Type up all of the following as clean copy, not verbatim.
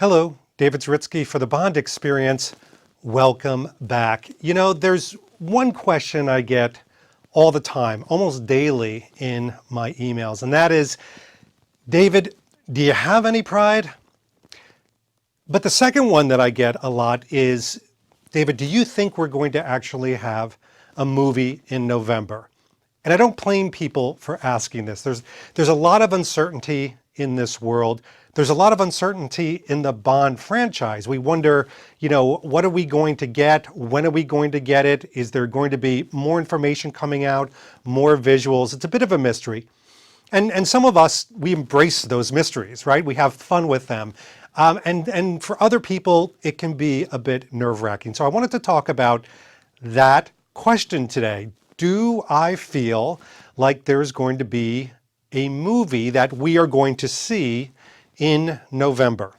Hello, David Zritsky for the Bond Experience. Welcome back. You know, there's one question I get all the time, almost daily in my emails, and that is, David, do you have any pride? But the second one that I get a lot is, David, do you think we're going to actually have a movie in November? And I don't blame people for asking this. There's a lot of uncertainty in this world. There's a lot of uncertainty in the Bond franchise. We wonder, what are we going to get? When are we going to get it? Is there going to be more information coming out, more visuals? It's a bit of a mystery. And some of us, we embrace those mysteries, right? We have fun with them. And for other people, it can be a bit nerve-wracking. So I wanted to talk about that question today. Do I feel like there's going to be a movie that we are going to see in November?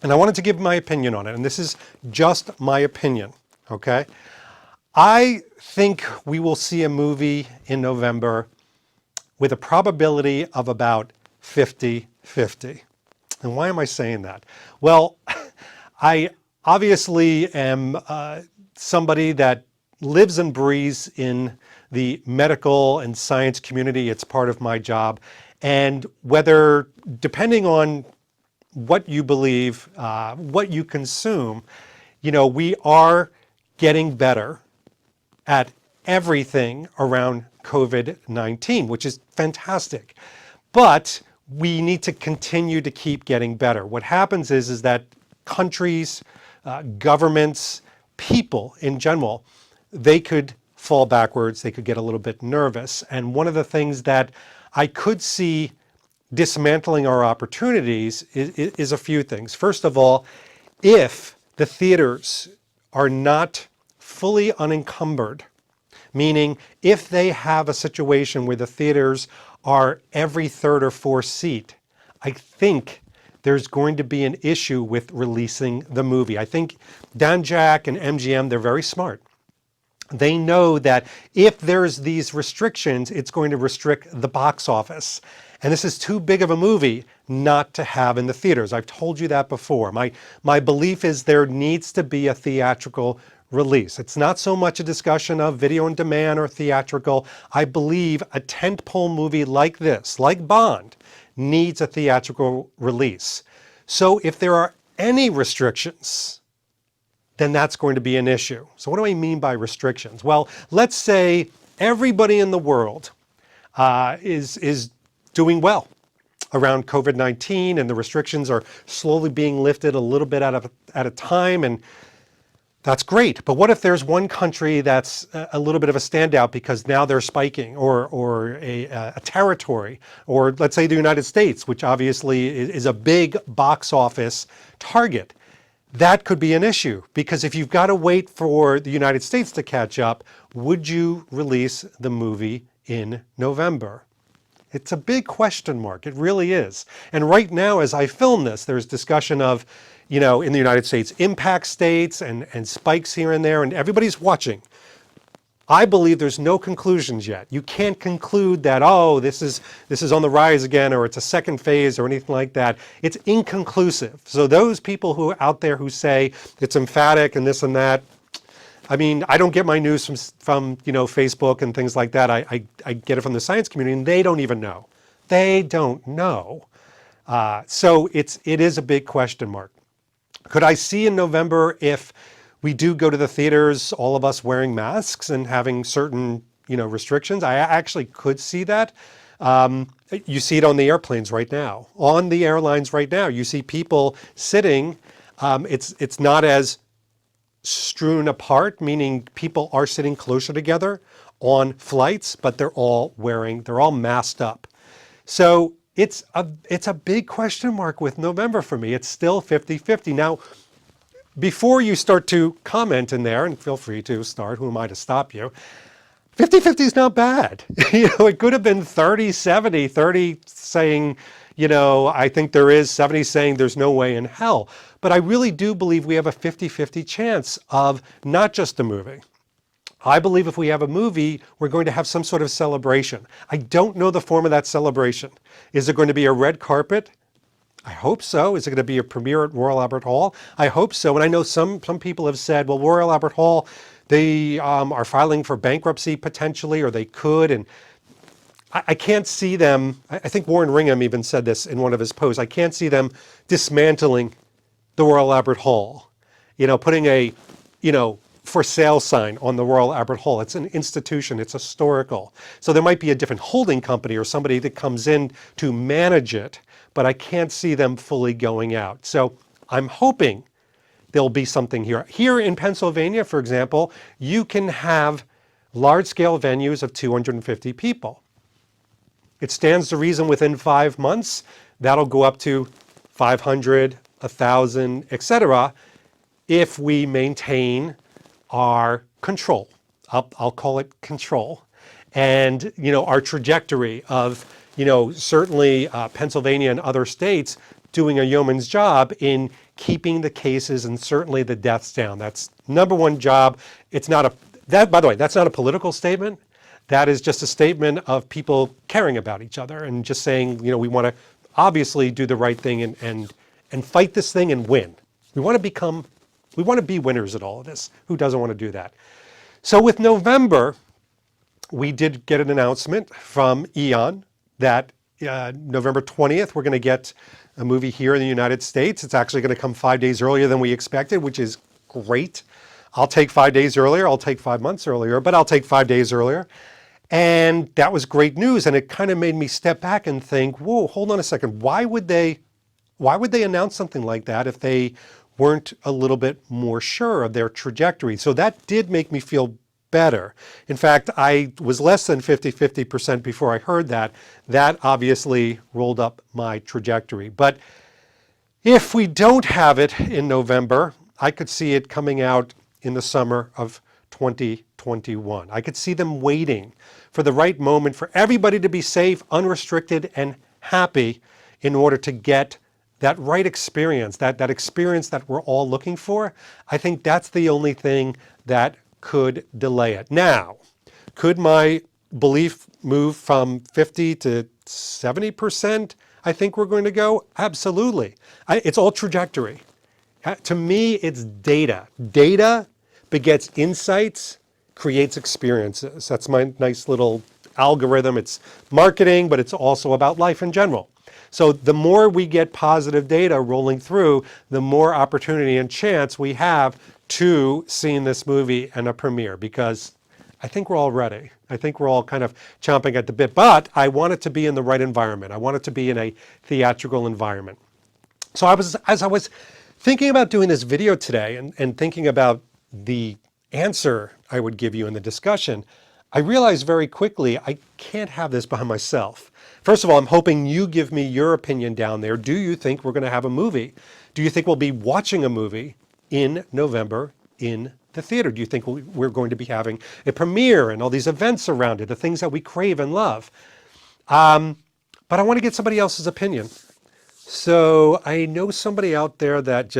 And I wanted to give my opinion on it, and this is just my opinion, okay? I think we will see a movie in November with a probability of about 50-50. And why am I saying that? Well, I obviously am somebody that lives and breathes in the medical and science community. It's part of my job. And whether, depending on what you believe, what you consume, we are getting better at everything around COVID-19, which is fantastic. But we need to continue to keep getting better. What happens is that countries, governments, people in general, they could fall backwards, they could get a little bit nervous. And one of the things that I could see dismantling our opportunities is a few things. First of all, if the theaters are not fully unencumbered, meaning if they have a situation where the theaters are every third or fourth seat, I think there's going to be an issue with releasing the movie. I think Dan Jack and MGM, they're very smart. They know that if there's these restrictions, it's going to restrict the box office. And this is too big of a movie not to have in the theaters. I've told you that before. My belief is there needs to be a theatrical release. It's not so much a discussion of video on demand or theatrical. I believe a tentpole movie like this, like Bond, needs a theatrical release. So if there are any restrictions, then that's going to be an issue. So what do I mean by restrictions? Well, let's say everybody in the world is doing well around COVID-19 and the restrictions are slowly being lifted a little bit at a time, and that's great. But what if there's one country that's a little bit of a standout because now they're spiking, or a territory, or let's say the United States, which obviously is a big box office target? That could be an issue, because if you've got to wait for the United States to catch up, would you release the movie in November? It's a big question mark. It really is. And right now, as I film this, there's discussion of, in the United States, impact states and spikes here and there, and everybody's watching. I believe there's no conclusions yet. You can't conclude that, oh, this is on the rise again, or it's a second phase or anything like that. It's inconclusive. So those people who are out there who say it's emphatic and this and that, I mean, I don't get my news from Facebook and things like that. I get it from the science community, and they don't even know. They don't know. So it is a big question mark. Could I see in November if we do go to the theaters, all of us wearing masks and having certain, restrictions? I actually could see that. You see it on the airplanes right now. On the airlines right now, you see people sitting. It's not as strewn apart, meaning people are sitting closer together on flights, but they're all masked up. So it's a big question mark with November for me. It's still 50-50. Now, before you start to comment in there, and feel free to start, who am I to stop you, 50-50 is not bad. It could have been 30-70, 30 saying, I think there is, 70 saying there's no way in hell. But I really do believe we have a 50-50 chance of not just a movie. I believe if we have a movie, we're going to have some sort of celebration. I don't know the form of that celebration. Is it going to be a red carpet? I hope so. Is it going to be a premiere at Royal Albert Hall? I hope so. And I know some people have said, well, Royal Albert Hall, they are filing for bankruptcy potentially, or they could. And I can't see them. I think Warren Ringham even said this in one of his posts. I can't see them dismantling the Royal Albert Hall, putting a, for sale sign on the Royal Albert Hall. It's an institution. It's historical. So there might be a different holding company or somebody that comes in to manage it, but I can't see them fully going out. So I'm hoping there'll be something here. Here in Pennsylvania, for example, you can have large-scale venues of 250 people. It stands to reason within 5 months, that'll go up to 500, 1,000, etc., if we maintain our control. I'll call it control. And, our trajectory of, certainly Pennsylvania and other states doing a yeoman's job in keeping the cases and certainly the deaths down. That's number one job. It's not by the way, that's not a political statement. That is just a statement of people caring about each other and just saying, we want to obviously do the right thing and fight this thing and win. We want to be winners at all of this. Who doesn't want to do that? So with November, we did get an announcement from Eon that November 20th, we're going to get a movie here in the United States. It's actually going to come 5 days earlier than we expected, which is great. I'll take 5 days earlier. I'll take 5 months earlier, but I'll take 5 days earlier. And that was great news. And it kind of made me step back and think, whoa, hold on a second. Why would they announce something like that if they weren't a little bit more sure of their trajectory? So that did make me feel better. In fact, I was less than 50% before I heard that. That obviously rolled up my trajectory. But if we don't have it in November, I could see it coming out in the summer of 2021. I could see them waiting for the right moment for everybody to be safe, unrestricted, and happy in order to get that right experience, that experience that we're all looking for. I think that's the only thing that could delay it. Now, could my belief move from 50 to 70%? I think we're going to go? Absolutely. It's all trajectory. To me, it's data. Data begets insights, creates experiences. That's my nice little algorithm. It's marketing, but it's also about life in general. So the more we get positive data rolling through, the more opportunity and chance we have to seeing this movie and a premiere, because I think we're all ready. I think we're all kind of chomping at the bit, but I want it to be in the right environment. I want it to be in a theatrical environment. So as I was thinking about doing this video today and thinking about the answer I would give you in the discussion, I realized very quickly I can't have this by myself. First of all, I'm hoping you give me your opinion down there. Do you think we're going to have a movie? Do you think we'll be watching a movie in November in the theater? Do you think we're going to be having a premiere and all these events around it, the things that we crave and love? But I want to get somebody else's opinion. So I know somebody out there that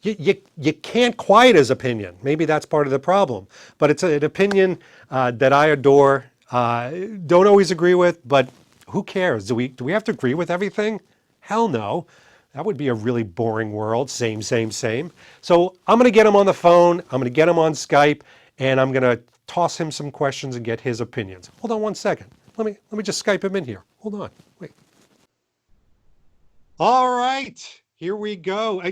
you can't quiet his opinion. Maybe that's part of the problem. But it's an opinion that I adore, don't always agree with, but who cares? Do we have to agree with everything? Hell no. That would be a really boring world. Same. So I'm going to get him on the phone. I'm going to get him on Skype, and I'm going to toss him some questions and get his opinions. Hold on one second. Let me just Skype him in here. Hold on. Wait. All right. Here we go.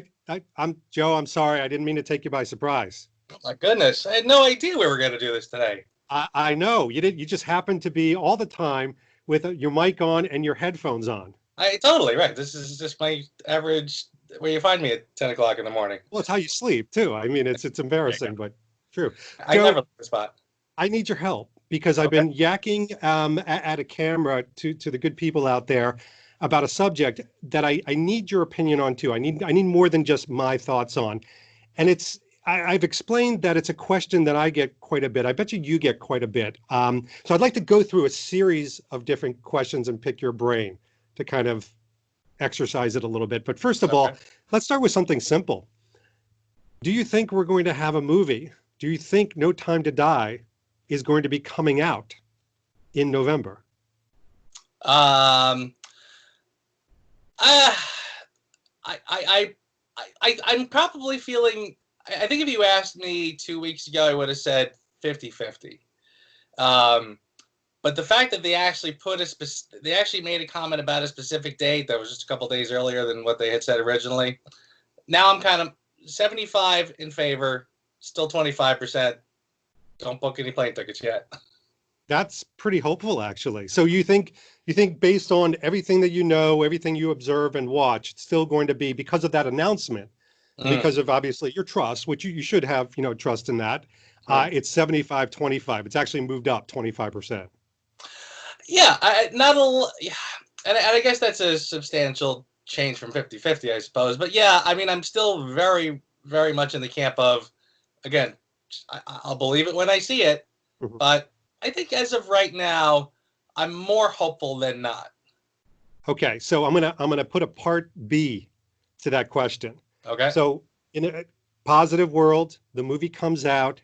I'm Joe. I'm sorry. I didn't mean to take you by surprise. Oh my goodness. I had no idea we were going to do this today. I know. You did. You just happened to be all the time with your mic on and your headphones on. Totally right. This is just my average where you find me at 10 o'clock in the morning. Well, it's how you sleep too. I mean, it's embarrassing, but true. I never leave the spot. I need your help because I've been yakking at a camera to the good people out there about a subject that I need your opinion on too. I need more than just my thoughts on. And I've explained that it's a question that I get quite a bit. I bet you get quite a bit. So I'd like to go through a series of different questions and pick your brain to kind of exercise it a little bit. But first of all, let's start with something simple. Do you think we're going to have a movie? Do you think No Time to Die is going to be coming out in November? Uh, I'm probably feeling. I think if you asked me 2 weeks ago, I would have said 50-50. But the fact that they actually they actually made a comment about a specific date that was just a couple days earlier than what they had said originally. Now I'm kind of 75 in favor, still 25%. Don't book any plane tickets yet. That's pretty hopeful, actually. So you think based on everything that you know, everything you observe and watch, it's still going to be because of that announcement and Mm, because of obviously your trust, which you should have, trust in that. right. It's 75-25. It's actually moved up 25%. Yeah, not a yeah, and I guess that's a substantial change from 50-50, I suppose. But yeah, I mean, I'm still very, very much in the camp of, again, I'll believe it when I see it. Mhm. But I think as of right now, I'm more hopeful than not. Okay, so I'm gonna put a part B to that question. Okay. So in a positive world, the movie comes out.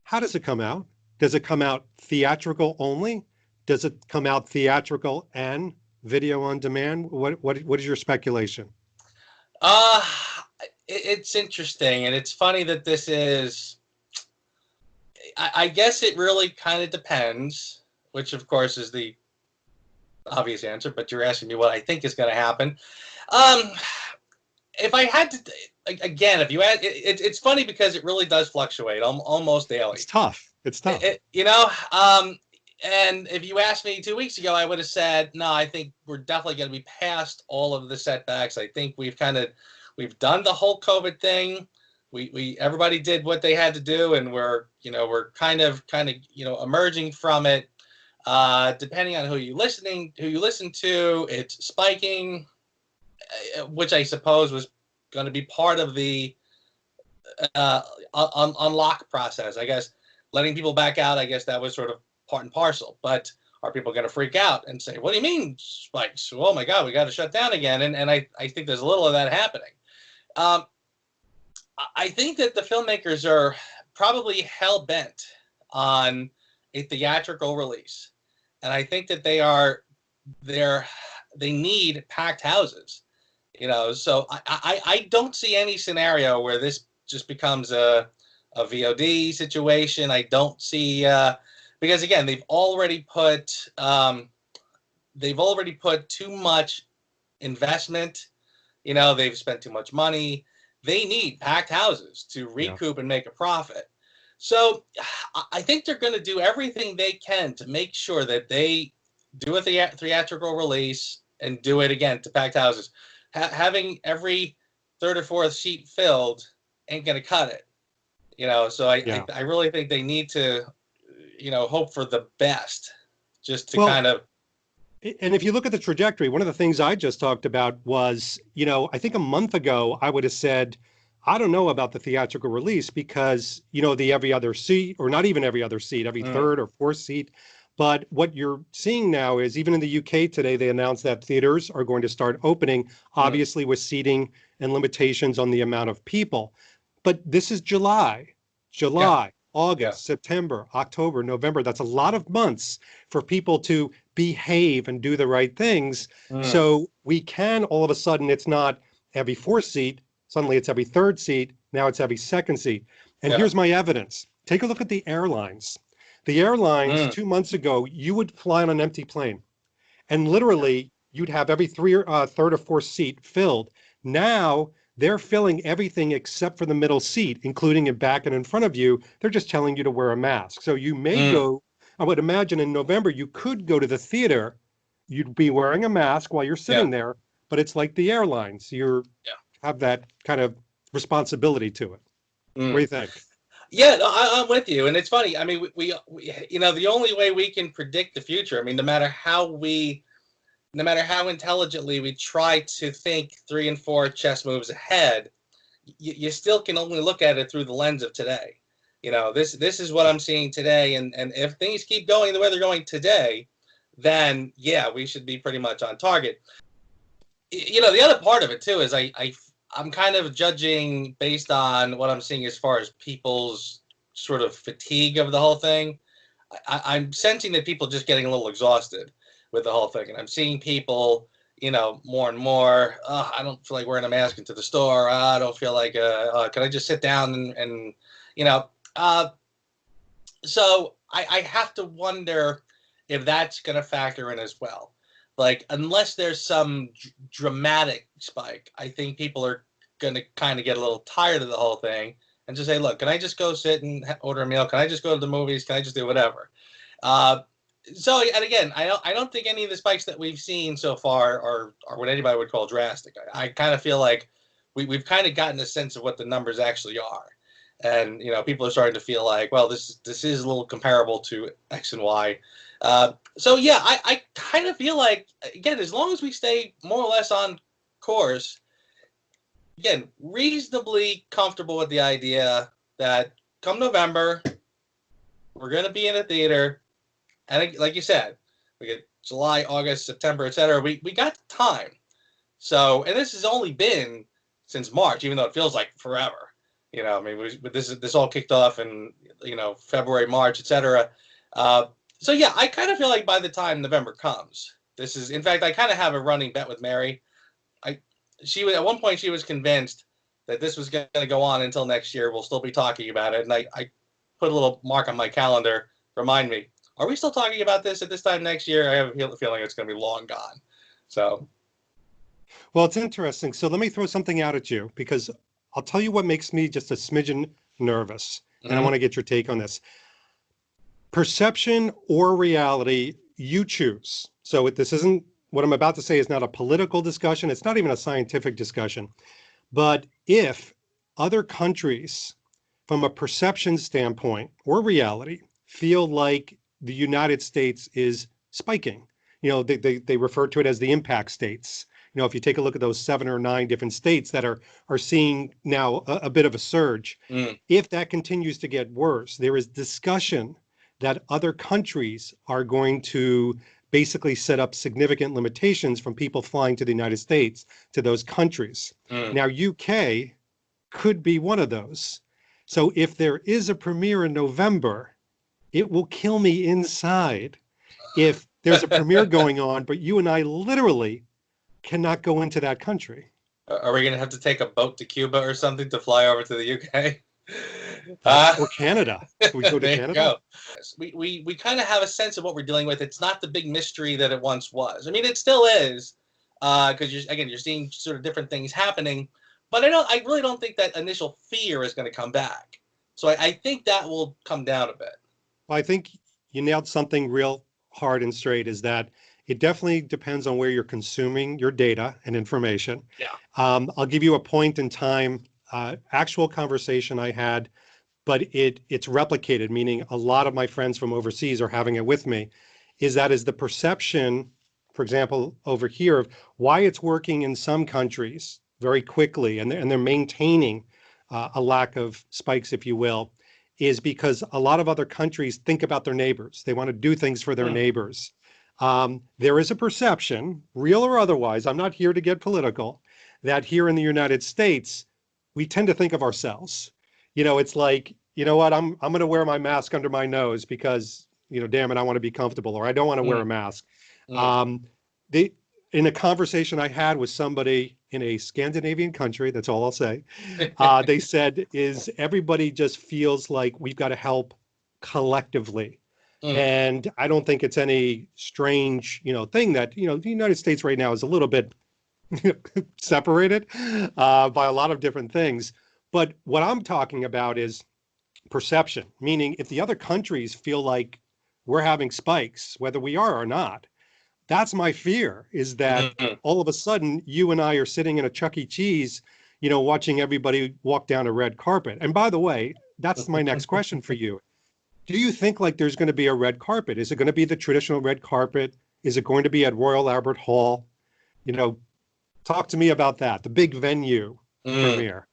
How does it come out? Does it come out theatrical only? Does it come out theatrical and video on demand? What is your speculation? Uh, it's interesting, and it's funny that this is. I guess it really kind of depends, which of course is the obvious answer. But you're asking me what I think is going to happen. Um, if I had to, again, if you had, it's funny because it really does fluctuate almost It's daily. tough. It's tough. And if you asked me 2 weeks ago, I would have said, no, I think we're definitely going to be past all of the setbacks. I think we've done the whole COVID thing. We everybody did what they had to do, and we're kind of emerging from it. Depending on who you listen to, it's spiking, which I suppose was going to be part of the unlock process. I guess letting people back out. I guess that was sort of part and parcel. But are people going to freak out and say, "What do you mean spikes? Oh my God, we got to shut down again"? And I think there's a little of that happening. Um, I think that the filmmakers are probably hell bent on a theatrical release, and I think that they need packed houses. So I don't see any scenario where this just becomes a VOD situation. I don't see because again they've already put too much investment. They've spent too much money. They need packed houses to Yeah. recoup and make a profit. So I think they're going to do everything they can to make sure that they do a theatrical release and do it again to packed houses. Having every third or fourth seat filled ain't going to cut it. So Yeah. I really think they need to, hope for the best just to Well, kind of, and if you look at the trajectory, one of the things I just talked about was, I think a month ago I would have said, I don't know about the theatrical release because, the every other seat, or not even every other seat, every mm, third or fourth seat. But what you're seeing now is even in the UK today, they announced that theaters are going to start opening, mm, obviously with seating and limitations on the amount of people. But this is yeah, July, yeah, August, September, October, November. That's a lot of months for people to behave and do the right things. mm, So we can all of a sudden, it's not every fourth seat, suddenly it's every third seat, now it's every second seat. And yeah, here's my evidence. Take a look at the airlines. The airlines mm, 2 months ago, you would fly on an empty plane and literally you'd have every third or fourth seat filled. Now they're filling everything except for the middle seat, including in back and in front of you. They're just telling you to wear a mask. So you may mm, go, I would imagine in November, you could go to the theater. You'd be wearing a mask while you're yeah, sitting there, but it's like the airlines. You yeah. have that kind of responsibility to it. What do Mm. you think? Yeah, no, I'm with you, and it's funny. I mean, the only way we can predict the future. I mean, no matter how intelligently we try to think 3 and 4 chess moves ahead, you still can only look at it through the lens of today. This is what I'm seeing today, and if things keep going the way they're going today, then yeah, we should be pretty much on target. The other part of it too is I'm kind of judging based on what I'm seeing as far as people's sort of fatigue of the whole thing. I'm sensing that people just getting a little exhausted with the whole thing, and I'm seeing people, more and more, I don't feel like wearing a mask into the store. I don't feel like, can I just sit down and so I have to wonder if that's going to factor in as well. Like, unless there's some dramatic spike, I think people are going to kind of get a little tired of the whole thing and just say, look, can I just go sit and order a meal? Can I just go to the movies? Can I just do whatever? And again, I don't think any of the spikes that we've seen so far are what anybody would call drastic. I kind of feel like we've kind of gotten a sense of what the numbers actually are. And, people are starting to feel like, well, this is a little comparable to X and Y. I kind of feel like, again, as long as we stay more or less on course, again, reasonably comfortable with the idea that come November, we're going to be in a theater. And like you said, we get July, August, September, etc. We got time. So, and this has only been since March, even though it feels like forever. This all kicked off in, February, March, etc. I kind of feel like by the time November comes, in fact, I kind of have a running bet with Mary. At one point she was convinced that this was going to go on until next year. We'll still be talking about it. And I put a little mark on my calendar, remind me, are we still talking about this at this time next year? I have a feeling it's going to be long gone. So. Well, it's interesting. So let me throw something out at you, because I'll tell you what makes me just a smidgen nervous. And I want to get your take on this. Perception or reality, you choose. So this isn't, what I'm about to say is not a political discussion. It's not even a scientific discussion. But if other countries, from a perception standpoint or reality, feel like the United States is spiking, they refer to it as the impact states. If you take a look at those 7 or 9 different states that are seeing now a bit of a surge, if that continues to get worse, there is discussion that other countries are going to basically set up significant limitations from people flying to the United States to those countries. Now, UK could be one of those. So if there is a premiere in November, it will kill me inside if there's a premiere going on, but you and I literally cannot go into that country. Are we going to have to take a boat to Cuba or something to fly over to the UK? Or Canada. Can we go to Canada? Go. We kind of have a sense of what we're dealing with. It's not the big mystery that it once was. I mean, it still is, because you're seeing sort of different things happening. But I really don't think that initial fear is going to come back. So I think that will come down a bit. Well, I think you nailed something real hard and straight, is that it definitely depends on where you're consuming your data and information. Yeah. I'll give you a point in time, actual conversation I had, but it's replicated, meaning a lot of my friends from overseas are having it with me, is the perception, for example, over here, of why it's working in some countries very quickly, and they're maintaining a lack of spikes, if you will, is because a lot of other countries think about their neighbors. They want to do things for their neighbors. There is a perception, real or otherwise, I'm not here to get political, that here in the United States, we tend to think of ourselves. It's like, you know what, I'm going to wear my mask under my nose because, damn it, I want to be comfortable, or I don't want to wear a mask. In a conversation I had with somebody in a Scandinavian country, that's all I'll say, they said, is everybody just feels like we've got to help collectively. And I don't think it's any strange, thing that, the United States right now is a little bit separated by a lot of different things. But what I'm talking about is perception, meaning if the other countries feel like we're having spikes, whether we are or not, that's my fear, is that all of a sudden you and I are sitting in a Chuck E. Cheese, watching everybody walk down a red carpet. And by the way, that's my next question for you. Do you think like there's going to be a red carpet? Is it going to be the traditional red carpet? Is it going to be at Royal Albert Hall? Talk to me about that, the big venue premiere.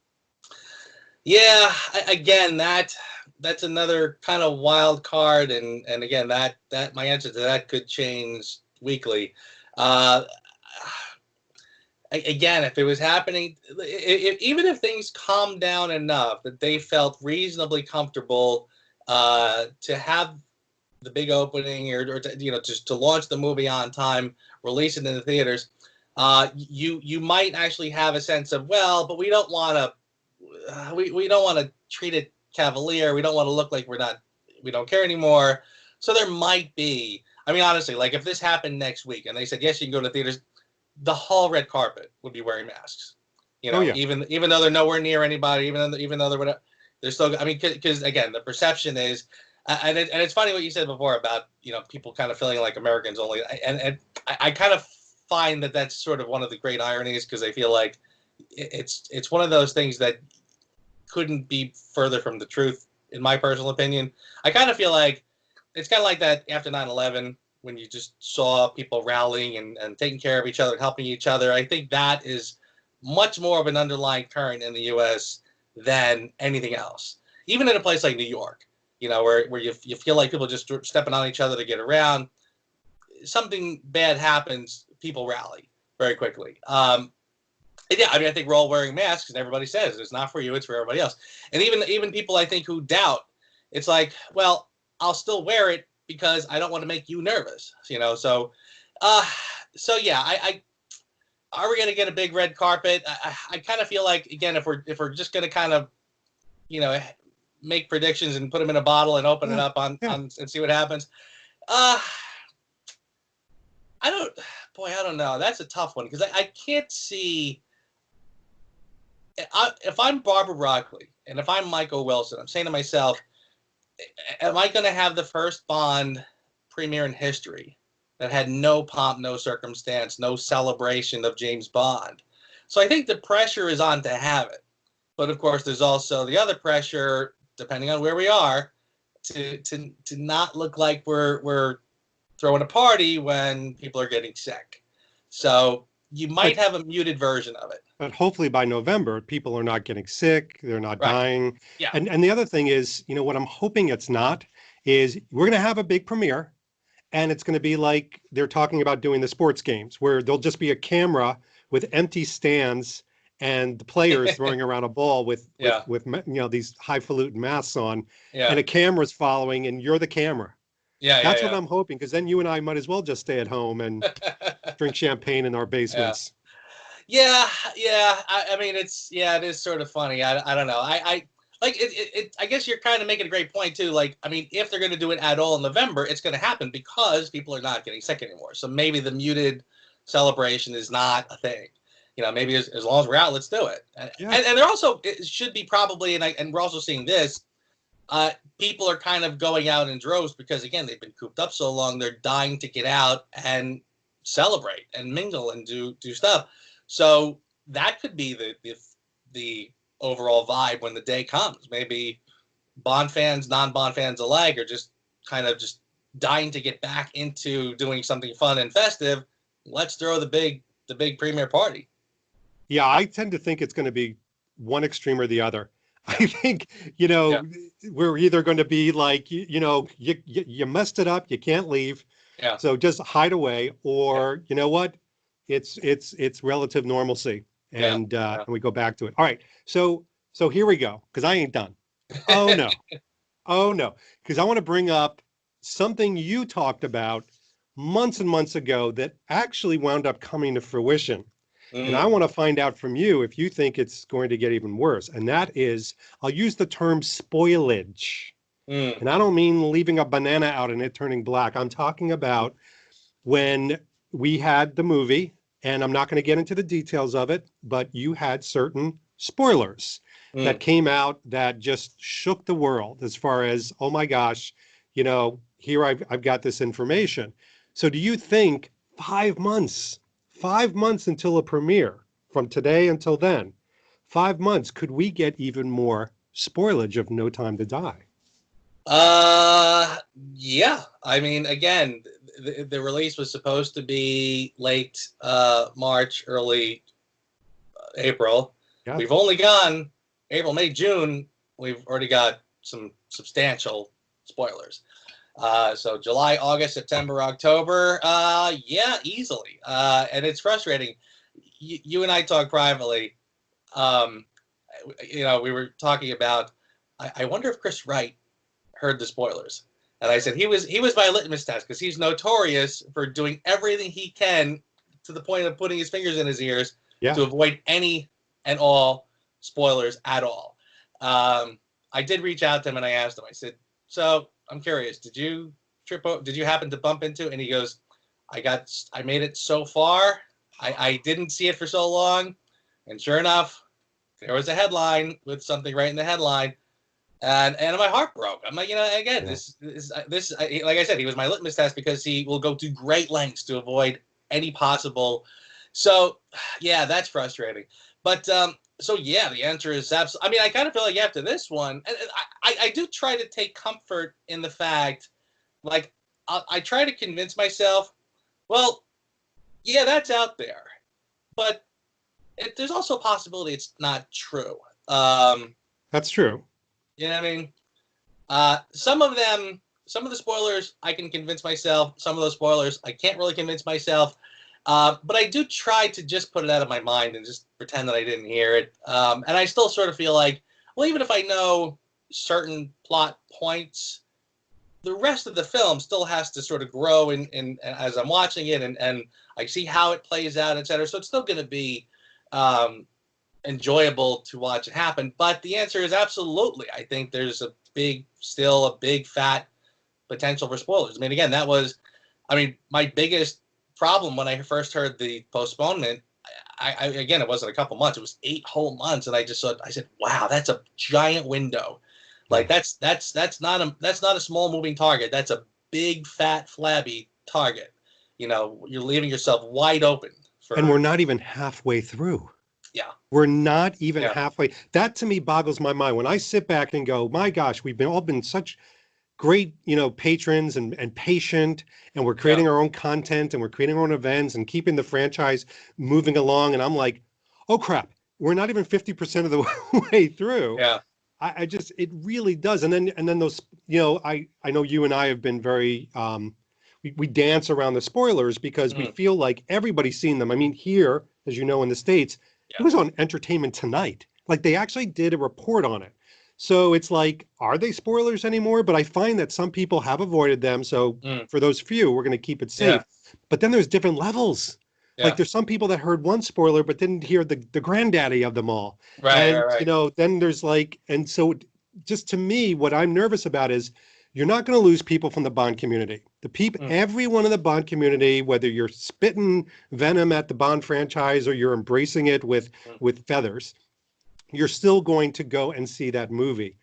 Yeah, again, that's another kind of wild card, and again, that my answer to that could change weekly. Again, if it was happening, even if things calmed down enough that they felt reasonably comfortable to have the big opening or to launch the movie on time, release it in the theaters, you might actually have a sense of, well, but we don't want to we don't want to treat it cavalier. We don't want to look like we don't care anymore. So there might be. I mean, honestly, like if this happened next week and they said yes, you can go to theaters, the whole red carpet would be wearing masks. Oh yeah. Even though they're nowhere near anybody, even though they're still. I mean, because again, the perception is, and it's funny what you said before about people kind of feeling like Americans only, and I kind of find that that's sort of one of the great ironies because I feel like it's one of those things that couldn't be further from the truth, in my personal opinion. I kind of feel like it's kind of like that after 9/11 when you just saw people rallying and taking care of each other and helping each other. I think that is much more of an underlying current in the U.S. than anything else. Even in a place like New York, where you feel like people just stepping on each other to get around. Something bad happens, people rally very quickly. Yeah, I mean, I think we're all wearing masks, and everybody says it's not for you; it's for everybody else. And even people I think who doubt, it's like, well, I'll still wear it because I don't want to make you nervous, So, yeah, I are we going to get a big red carpet? I kind of feel like again, if we're just going to kind of, make predictions and put them in a bottle and open it up on and see what happens. I don't know. That's a tough one because I can't see. If I'm Barbara Broccoli and if I'm Michael Wilson, I'm saying to myself, am I going to have the first Bond premiere in history that had no pomp, no circumstance, no celebration of James Bond? So I think the pressure is on to have it. But of course, there's also the other pressure, depending on where we are, to not look like we're throwing a party when people are getting sick. So you might have a muted version of it. But hopefully by November, people are not getting sick. They're not dying. Yeah. And the other thing is, what I'm hoping it's not is we're going to have a big premiere and it's going to be like they're talking about doing the sports games where there'll just be a camera with empty stands and the players throwing around a ball with these highfalutin masks on and a camera's following and you're the camera. That's what I'm hoping, because then you and I might as well just stay at home and drink champagne in our basements. Yeah. I mean, it is sort of funny. I don't know. I like it. I guess you're kind of making a great point too. Like, I mean, if they're going to do it at all in November, it's going to happen because people are not getting sick anymore. So maybe the muted celebration is not a thing. Maybe as long as we're out, let's do it. And there also it should be probably, and we're also seeing this. People are kind of going out in droves because again they've been cooped up so long. They're dying to get out and celebrate and mingle and do stuff. So that could be the overall vibe when the day comes. Maybe Bond fans, non-Bond fans alike, are just kind of just dying to get back into doing something fun and festive. Let's throw the big premiere party. Yeah, I tend to think it's going to be one extreme or the other. I think, we're either going to be like, you messed it up, you can't leave. Yeah. So just hide away, or you know what? It's relative normalcy. And we go back to it. All right. So here we go, because I ain't done. Oh no. Oh no. Because I want to bring up something you talked about months and months ago that actually wound up coming to fruition. And I want to find out from you if you think it's going to get even worse. And that is, I'll use the term spoilage. And I don't mean leaving a banana out and it turning black. I'm talking about when we had the movie, and I'm not going to get into the details of it, but you had certain spoilers that came out that just shook the world as far as, oh my gosh, here I've got this information. So do you think 5 months until a premiere, from today until then, 5 months, could we get even more spoilage of No Time to Die? Yeah. I mean, again, the release was supposed to be late March, early April. Yeah. We've only gone April, May, June. We've already got some substantial spoilers. So July, August, September, October, yeah, easily. And it's frustrating. You and I talked privately. We were talking about, I wonder if Chris Wright heard the spoilers. And I said he was my litmus test, because he's notorious for doing everything he can to the point of putting his fingers in his ears Yeah. to avoid any and all spoilers at all. I did reach out to him and I asked him, I said, so I'm curious, did you happen to bump into it? And he goes, I made it so far. I didn't see it for so long. And sure enough, there was a headline with something right in the headline. And my heart broke. I'm like, again, this, like I said, he was my litmus test because he will go to great lengths to avoid any possible. So, yeah, that's frustrating. But so yeah, the answer is absolutely. I mean, I kind of feel like after this one, and I do try to take comfort in the fact, like, I try to convince myself, well, yeah, that's out there, but there's also a possibility it's not true. That's true. You know what I mean? Some of the spoilers I can convince myself. Some of those spoilers I can't really convince myself. But I do try to just put it out of my mind and just pretend that I didn't hear it. And I still sort of feel like, well, even if I know certain plot points, the rest of the film still has to sort of grow in as I'm watching it, and I see how it plays out, et cetera. So it's still going to be enjoyable to watch it happen. But the answer is absolutely. I think there's still a big fat potential for spoilers. I mean, again, my biggest problem when I first heard the postponement, again, it wasn't a couple months, it was 8 whole months, and I said, wow, that's a giant window. Like that's not a small moving target. That's a big fat flabby target. You're leaving yourself wide open for. And we're not even halfway through. Yeah. We're not even halfway. That to me boggles my mind when I sit back and go, my gosh, we've all been such great, patrons and patient, and we're creating our own content and we're creating our own events and keeping the franchise moving along. And I'm like, oh crap, we're not even 50% of the way through. Yeah. It really does. And then those, I know you and I have been very, we dance around the spoilers because we feel like everybody's seen them. I mean, here, as you know, in the States, it was on Entertainment Tonight. Like they actually did a report on it. So it's like, are they spoilers anymore? But I find that some people have avoided them. So for those few, we're going to keep it safe. Yeah. But then there's different levels. Yeah. Like there's some people that heard one spoiler, but didn't hear the granddaddy of them all. Right, and, right. Then there's and so just to me, what I'm nervous about is you're not going to lose people from the Bond community. The people, everyone in the Bond community, whether you're spitting venom at the Bond franchise or you're embracing it with feathers, you're still going to go and see that movie.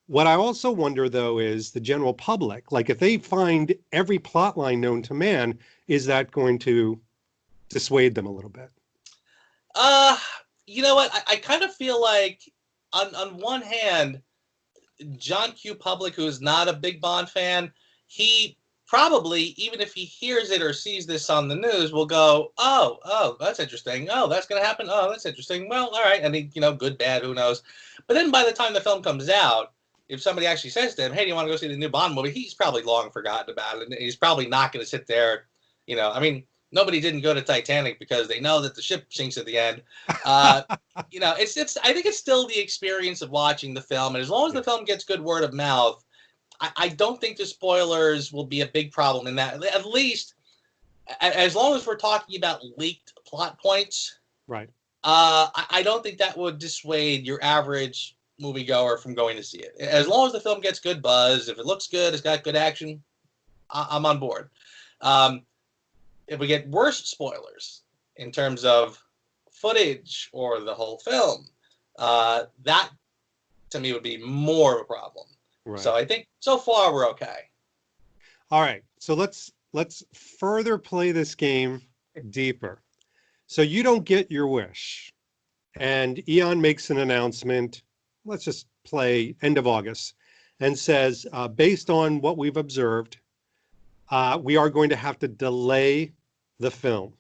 What I also wonder, though, is the general public. Like, if they find every plot line known to man, is that going to dissuade them a little bit? You know what? I kind of feel like, on one hand, John Q. Public, who is not a big Bond fan, he probably, even if he hears it or sees this on the news, will go, oh, that's interesting. Oh, that's going to happen. Oh, that's interesting. Well, all right. I mean, good, bad, who knows? But then by the time the film comes out, if somebody actually says to him, hey, do you want to go see the new Bond movie? He's probably long forgotten about it. And he's probably not going to sit there, I mean, nobody didn't go to Titanic because they know that the ship sinks at the end. I think it's still the experience of watching the film. And as long as the film gets good word of mouth, I don't think the spoilers will be a big problem in that. At least, as long as we're talking about leaked plot points, right? I don't think that would dissuade your average moviegoer from going to see it. As long as the film gets good buzz, if it looks good, it's got good action, I'm on board. If we get worse spoilers in terms of footage or the whole film, that to me would be more of a problem. Right. So I think so far we're okay. All right. So let's further play this game deeper. So you don't get your wish. And Eon makes an announcement, let's just play end of August, and says, based on what we've observed, we are going to have to delay the film.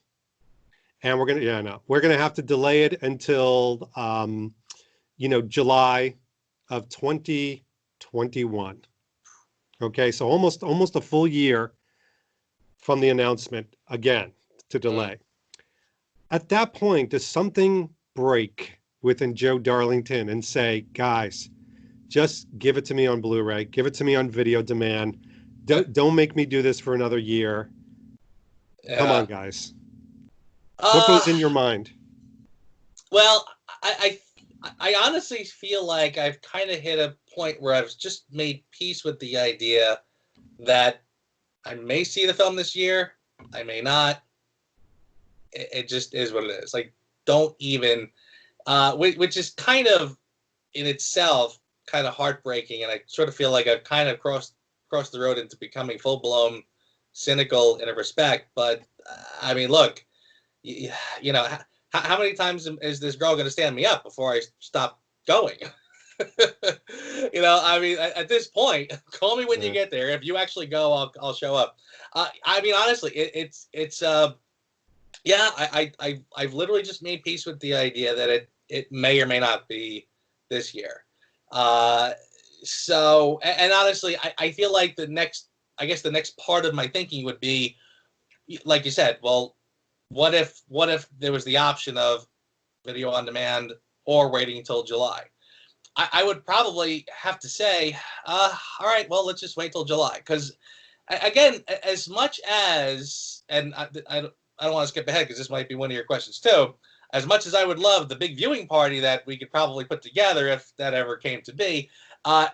And we're going to have to delay it until, July of 2021. Okay, so almost a full year from the announcement, again, to delay. At that point, does something break within Joe Darlington and say, guys, just give it to me on Blu-ray, give it to me on video demand. Don't make me do this for another year. Come on, guys. What Uh, goes in your mind? well, I honestly feel like I've kind of hit a point where I've just made peace with the idea that I may see the film this year, I may not. It just is what it is. Like, don't even, which is kind of in itself kind of heartbreaking, and I sort of feel like I've kind of crossed the road into becoming full blown cynical in a respect. But I mean, look, you, you know, how many times is this girl going to stand me up before I stop going? I mean, at this point, call me when you Yeah. get there. If you actually go, I'll show up. I mean, honestly, it's yeah, I've literally just made peace with the idea that it may or may not be this year. Uh, and honestly, I feel like I guess the next part of my thinking would be, like you said, well, what if there was the option of video on demand or waiting until July? I would probably have to say, all right, well, let's just wait till July. Because, again, as much as, and I don't want to skip ahead because this might be one of your questions too, as much as I would love the big viewing party that we could probably put together if that ever came to be, I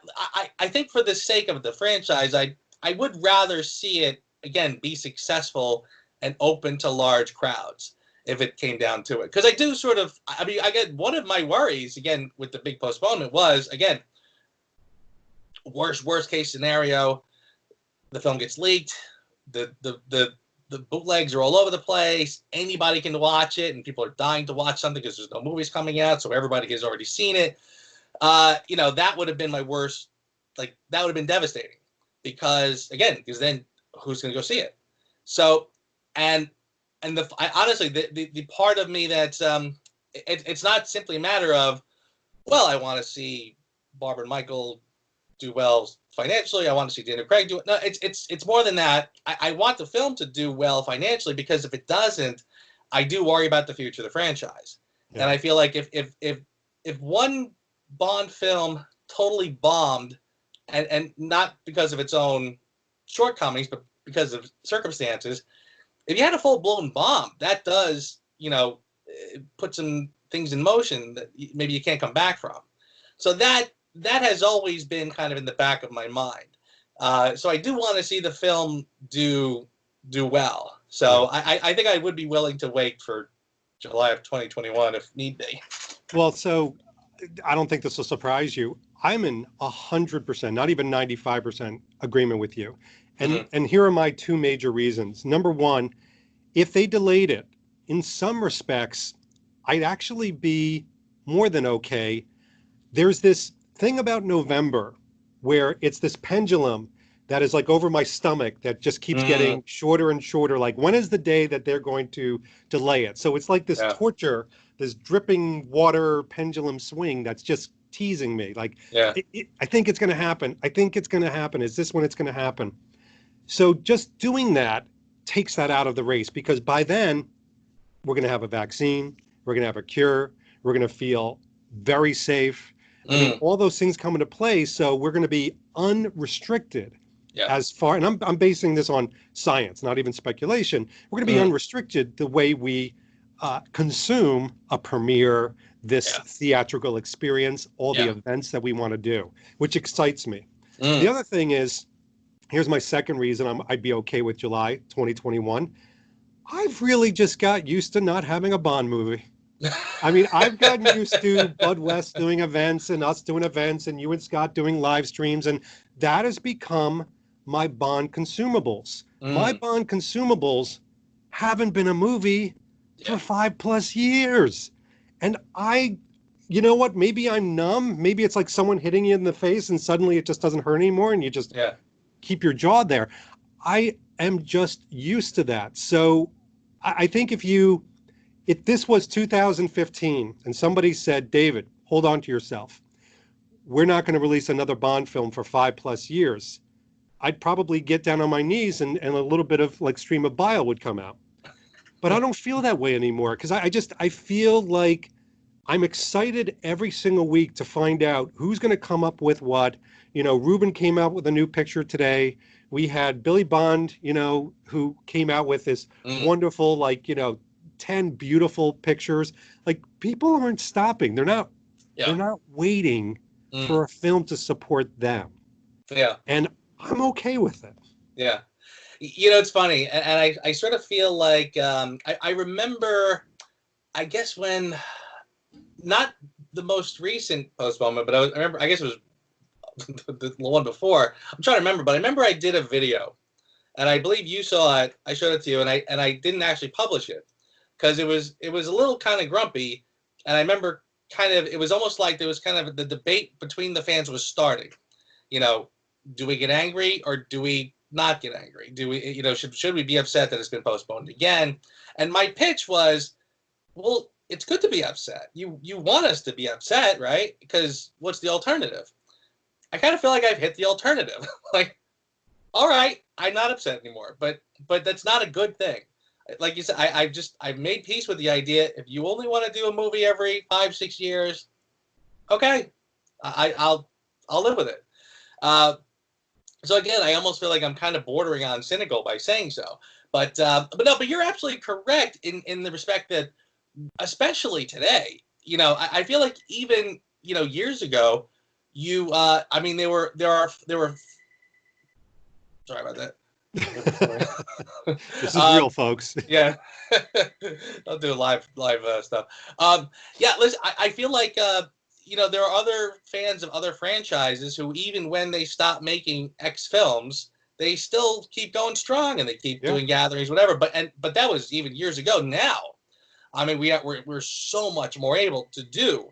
think for the sake of the franchise, I would rather see it, again, be successful and open to large crowds if it came down to it. Because I do sort of, I mean, I get one of my worries, again, with the big postponement was, again, worst case scenario, the film gets leaked, the bootlegs are all over the place, anybody can watch it, and people are dying to watch something because there's no movies coming out, so everybody has already seen it. That would have been my worst, like, that would have been devastating. Because then who's going to go see it? So, and honestly, the part of me that's it's not simply a matter of, well, I want to see Barbara and Michael do well financially. I want to see Daniel Craig do it. No, it's more than that. I want the film to do well financially, because if it doesn't, I do worry about the future of the franchise. Yeah. And I feel like if one Bond film totally bombed, and not because of its own shortcomings, but because of circumstances, if you had a full blown bomb, that does, put some things in motion that maybe you can't come back from. So that has always been kind of in the back of my mind. So I do want to see the film do well. So I think I would be willing to wait for July of 2021 if need be. Well, so I don't think this will surprise you. I'm in 100%, not even 95% agreement with you. Mm-hmm. And here are my two major reasons. Number one, if they delayed it, in some respects, I'd actually be more than okay. There's this thing about November where it's this pendulum that is like over my stomach that just keeps Mm-hmm. getting shorter and shorter. Like, when is the day that they're going to delay it? So it's like this Yeah. torture, this dripping water pendulum swing that's just teasing me. Like, Yeah. I think it's going to happen. I think it's going to happen. Is this when it's going to happen? So just doing that takes that out of the race, because by then we're going to have a vaccine, we're going to have a cure, we're going to feel very safe. I mean, Mm. all those things come into play. So we're going to be unrestricted Yeah. as far, and I'm basing this on science, not even speculation. We're going to be Mm. unrestricted the way we consume a premiere, this Yeah. theatrical experience, all the Yeah. events that we want to do, which excites me. Mm. The other thing is, here's my second reason I'd be okay with July 2021. I've really just got used to not having a Bond movie. I mean, I've gotten used to Bud West doing events and us doing events and you and Scott doing live streams, and that has become my Bond consumables. My Mm. Bond consumables haven't been a movie for Yeah. 5+ years. And you know what? Maybe I'm numb. Maybe it's like someone hitting you in the face and suddenly it just doesn't hurt anymore and you just Yeah. keep your jaw there. I am just used to that. So I think if this was 2015 and somebody said, David, hold on to yourself, we're not going to release another Bond film for 5+ years, I'd probably get down on my knees and a little bit of like stream of bile would come out. But I don't feel that way anymore, because I feel like I'm excited every single week to find out who's going to come up with what. Ruben came out with a new picture today. We had Billy Bond, who came out with this Mm. wonderful, 10 beautiful pictures. Like, people aren't stopping. They're not Yeah. waiting for a film to support them. Yeah. And I'm okay with it. Yeah. It's funny, and I sort of feel like I remember, I guess when, not the most recent postponement, but I remember, I guess it was the one before. I'm trying to remember, but I remember I did a video, and I believe you saw it. I showed it to you, and I didn't actually publish it because it was a little kind of grumpy, and I remember it was almost like there was kind of the debate between the fans was starting. Do we get angry or do we not get angry? Do we, should we be upset that it's been postponed again? And my pitch was, well, it's good to be upset. You want us to be upset, right? Because what's the alternative? I kind of feel like I've hit the alternative. Like, all right, I'm not upset anymore, but that's not a good thing. Like you said, I've made peace with the idea. If you only want to do a movie every 5-6 years, okay, I'll live with it. So again, I almost feel like I'm kind of bordering on cynical by saying so. But you're absolutely correct in the respect that, especially today, I feel like even years ago, I mean, there were sorry about that. This is real, folks. Yeah. I'll do live stuff. Yeah, listen, I feel like there are other fans of other franchises who, even when they stop making X films, they still keep going strong and they keep doing gatherings, whatever. But that was even years ago. Now, I mean, we're so much more able to do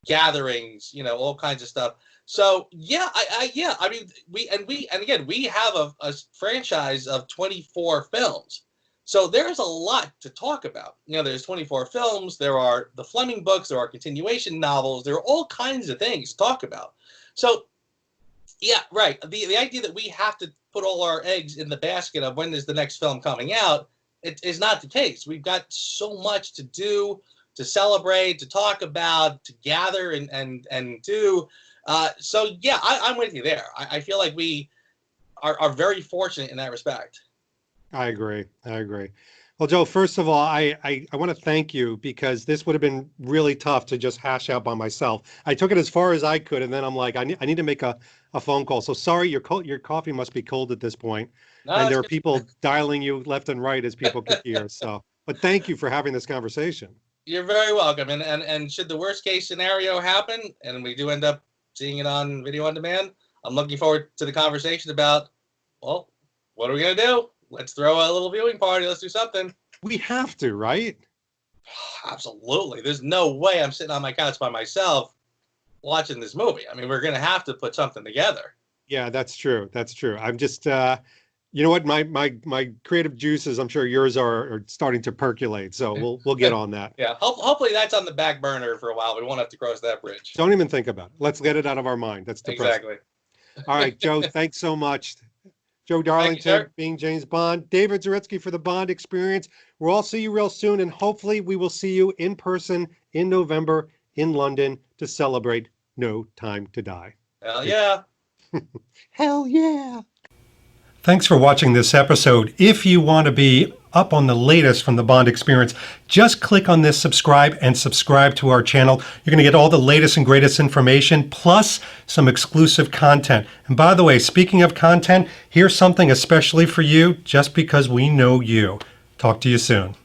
gatherings, all kinds of stuff. So yeah, I mean, we have a franchise of 24 films. So there's a lot to talk about. There's 24 films. There are the Fleming books. There are continuation novels. There are all kinds of things to talk about. So, yeah, right. The idea that we have to put all our eggs in the basket of when is the next film coming out, it is not the case. We've got so much to do, to celebrate, to talk about, to gather and do. So, yeah, I'm with you there. I feel like we are very fortunate in that respect. I agree. Well, Joe, first of all, I want to thank you, because this would have been really tough to just hash out by myself. I took it as far as I could, and then I'm like, I need to make a phone call. So sorry, your coffee must be cold at this point. No, And there are good. people dialing you left and right, as people could hear. So, but thank you for having this conversation. You're very welcome. And should the worst case scenario happen and we do end up seeing it on video on demand, I'm looking forward to the conversation about, well, what are we going to do? Let's throw a little viewing party. Let's do something. We have to, right? Absolutely. There's no way I'm sitting on my couch by myself watching this movie. I mean, we're going to have to put something together. Yeah, that's true. I'm just, you know what? My creative juices, I'm sure yours are starting to percolate. So we'll get on that. Yeah. Hopefully that's on the back burner for a while. We won't have to cross that bridge. Don't even think about it. Let's get it out of our mind. That's depressing. Exactly. All right, Joe, thanks so much. Joe Thank you, Darlington, sir. being James Bond, David Zaretsky for the Bond Experience. We'll all see you real soon, and hopefully we will see you in person in November in London to celebrate No Time to Die. Hell yeah. Hell yeah. Thanks for watching this episode. If you want to be up on the latest from the Bond Experience, just click on this subscribe and subscribe to our channel. You're going to get all the latest and greatest information, plus some exclusive content. And by the way, speaking of content, here's something especially for you, just because we know you. Talk to you soon.